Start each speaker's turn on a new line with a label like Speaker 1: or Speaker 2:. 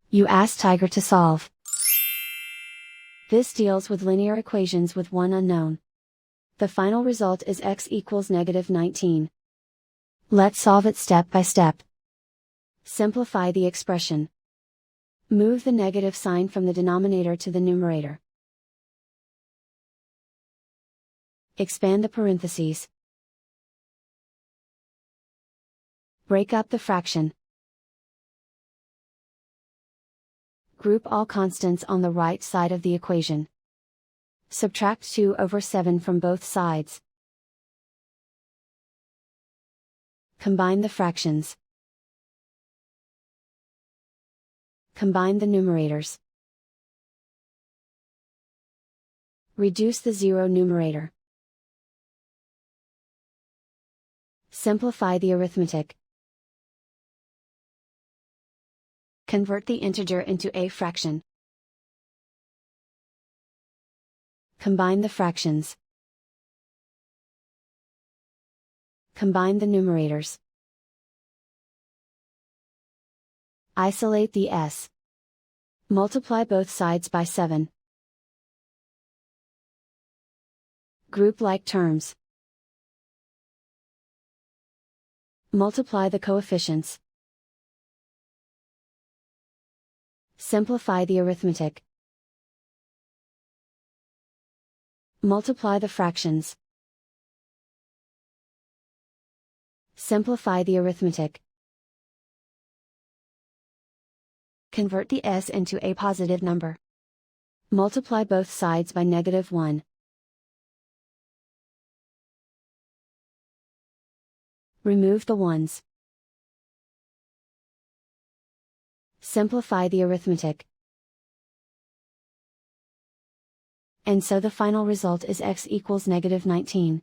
Speaker 1: You ask Tiger to solve. This deals with linear equations with one unknown. The final result is x equals -19. Let's solve it step by step. Simplify the expression. Move the negative sign from the denominator to the numerator. Expand the parentheses. Break up the fraction. Group all constants on the right side of the equation. Subtract 2/7 from both sides. Combine the fractions. Combine the numerators. Reduce the zero numerator. Simplify the arithmetic. Convert the integer into a fraction. Combine the fractions. Combine the numerators. Isolate the s. Multiply both sides by 7. Group like terms. Multiply the coefficients. Simplify the arithmetic. Multiply the fractions. Simplify the arithmetic. Convert the s into a positive number. Multiply both sides by -1. Remove the ones. Simplify the arithmetic. And so the final result is x equals -19.